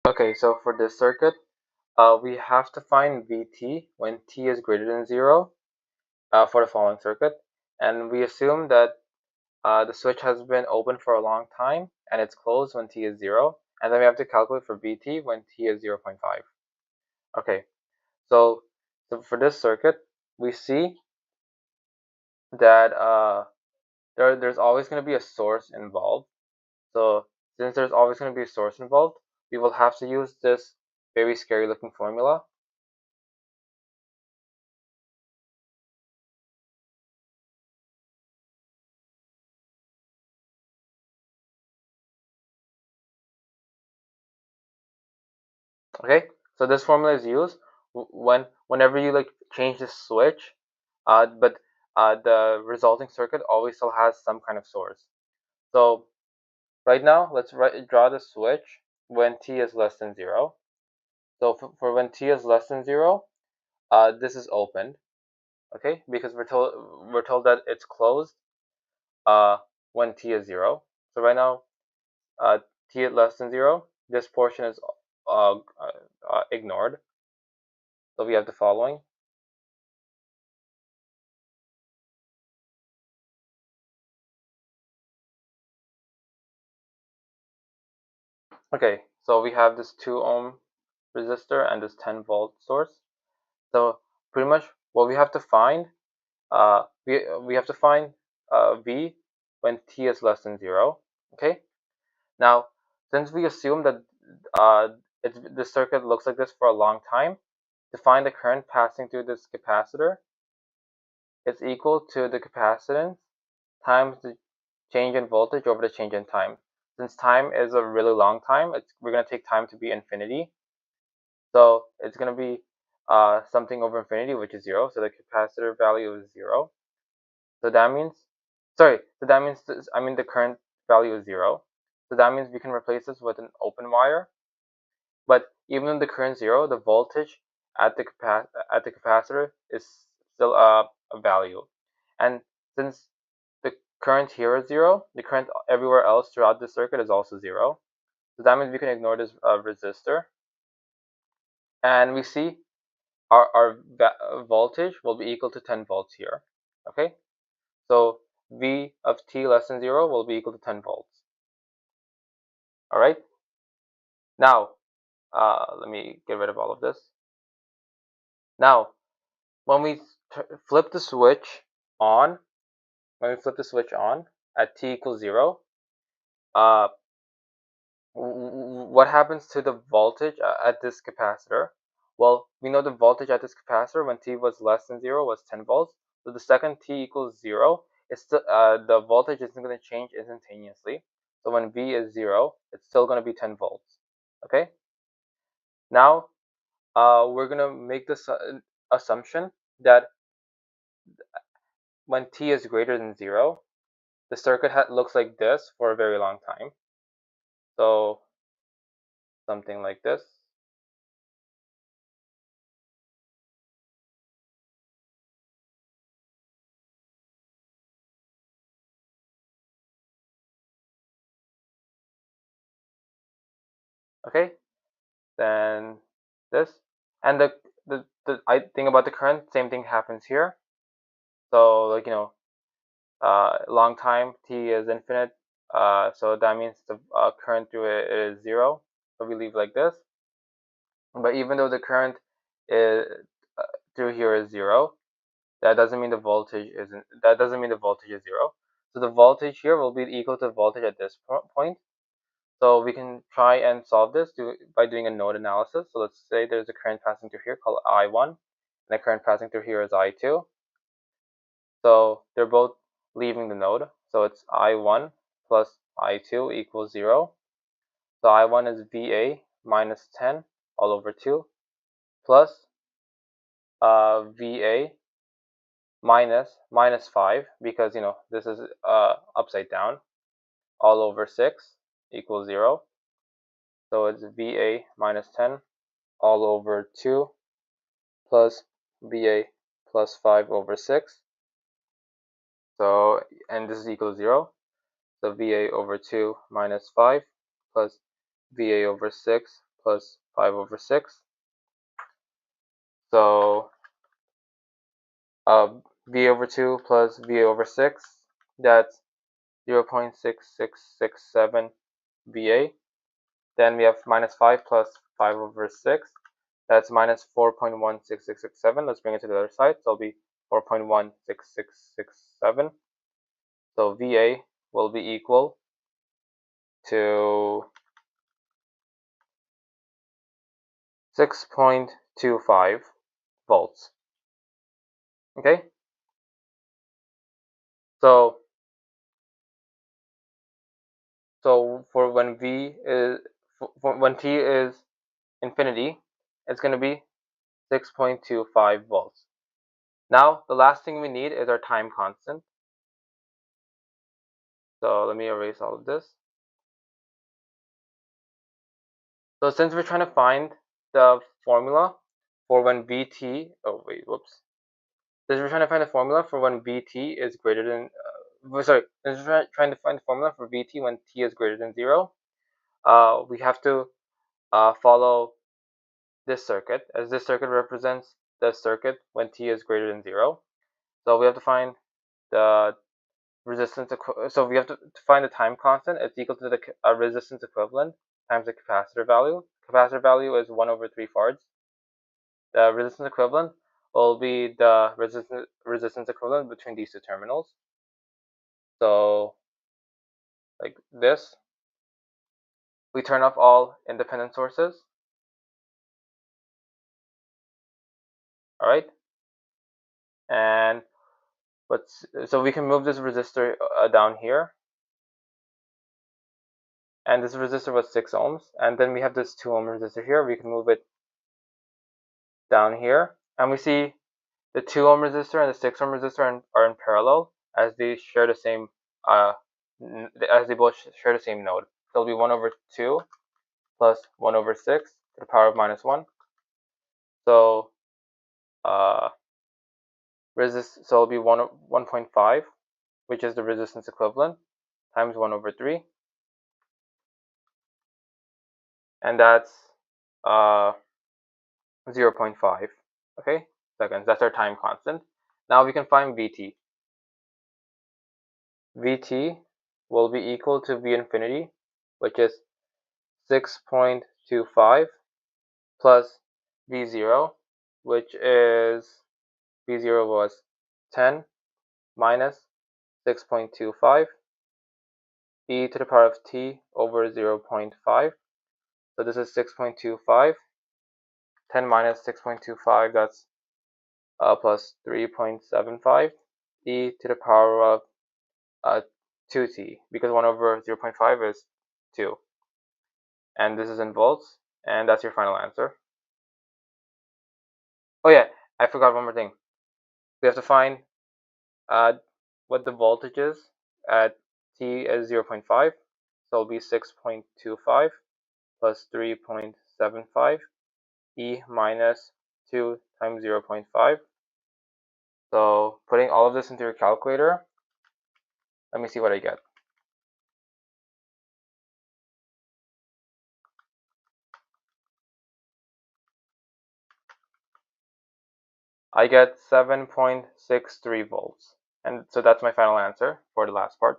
Okay, so for this circuit, we have to find Vt when t is greater than 0 for the following circuit. And we assume that the switch has been open for a long time and it's closed when t is 0. And then we have to calculate for Vt when t is 0.5. Okay, so for this circuit, we see that there's always going to be a source involved. So since there's always going to be a source involved, we will have to use this very scary looking formula. Okay, so this formula is used whenever you change the switch, but the resulting circuit always still has some kind of source. So right now, let's draw the switch when t is less than 0. So for when t is less than 0, this is opened. Okay, because we're told that it's closed when t is 0. So right now, t at less than 0, this portion is ignored. So we have the following. Okay, so we have this 2 ohm resistor and this 10 volt source. So pretty much what we have to find, we have to find V when t is less than 0. Okay, now since we assume that the circuit looks like this for a long time, to find the current passing through this capacitor, it's equal to the capacitance times the change in voltage over the change in time. Since time is a really long time, we're going to take time to be infinity. So it's going to be something over infinity, which is 0. So the capacitor value is 0. So that means, sorry, so that means, the current value is 0. So that means we can replace this with an open wire. But even though the current is 0, the voltage at the capacitor is still a value. And since the current here is 0, the current everywhere else throughout the circuit is also 0. So that means we can ignore this resistor. And we see our voltage will be equal to 10 volts here. Okay, so V of t less than 0 will be equal to 10 volts. All right, now let me get rid of all of this. Now when we flip the switch on, at t equals 0, what happens to the voltage at this capacitor? Well, we know the voltage at this capacitor when t was less than 0 was 10 volts. So the second t equals 0, it's still, the voltage isn't going to change instantaneously. So when V is 0, it's still going to be 10 volts. Okay? Now, we're going to make this assumption that when t is greater than 0, the circuit looks like this for a very long time. So something like this. Okay? Then this, and the I think about the current, same thing happens here. So long time t is infinite, so that means the current through it is 0. So we leave like this. But even though the current is through here is 0, that doesn't mean the voltage isn't. That doesn't mean the voltage is 0. So the voltage here will be equal to the voltage at this point. So we can try and solve this by doing a node analysis. So let's say there's a current passing through here called I1, and the current passing through here is I2. So they're both leaving the node. So it's I1 plus I2 equals 0. So I1 is VA minus 10 all over 2 plus VA minus 5, because this is upside down, all over 6 equals 0. So it's VA minus 10 all over 2 plus VA plus 5 over 6. So, and this is equal to 0. So VA over 2 minus 5 plus VA over 6 plus 5 over 6. So V over 2 plus V over 6, that's 0.6667 VA. Then we have minus 5 plus 5 over 6. That's minus 4.16667. Let's bring it to the other side. So it'll be 4.16667. So VA will be equal to 6.25 volts. Okay? So for when V is for when T is infinity, it's going to be 6.25 volts. Now, the last thing we need is our time constant. So let me erase all of this. So since we're trying to find the formula for when Vt, oh wait, whoops. Since we're trying to find the formula for when Vt is greater than, since we're trying to find the formula for Vt when T is greater than 0, we have to follow this circuit, as this circuit represents the circuit when T is greater than 0. So we have to find the resistance, so we have to find the time constant. It's equal to the resistance equivalent times the capacitor value. Capacitor value is 1 over 3 farads. The resistance equivalent will be the resistance equivalent between these two terminals. So like this, we turn off all independent sources. All right, and so we can move this resistor down here, and this resistor was 6 ohms, and then we have this 2 ohm resistor here. We can move it down here, and we see the 2 ohm resistor and the 6 ohm resistor are in parallel, as they share the same as they both share the same node. So it'll be 1 over 2 plus 1 over 6 to the power of minus 1. So so it'll be 1.5, which is the resistance equivalent, times 1 over 3, and that's 0.5 seconds. That's our time constant. Now we can find Vt. Vt will be equal to V infinity, which is 6.25 plus V0, which is V0 was 10 minus 6.25 e to the power of t over 0.5. So this is 6.25. 10 minus 6.25, that's plus 3.75 e to the power of 2t, because 1 over 0.5 is 2. And this is in volts, and that's your final answer. Oh yeah, I forgot one more thing. We have to find what the voltage is at t is 0.5. So it'll be 6.25 plus 3.75 e minus 2 times 0.5. So putting all of this into your calculator, let me see what I get. I get 7.63 volts. And so that's my final answer for the last part.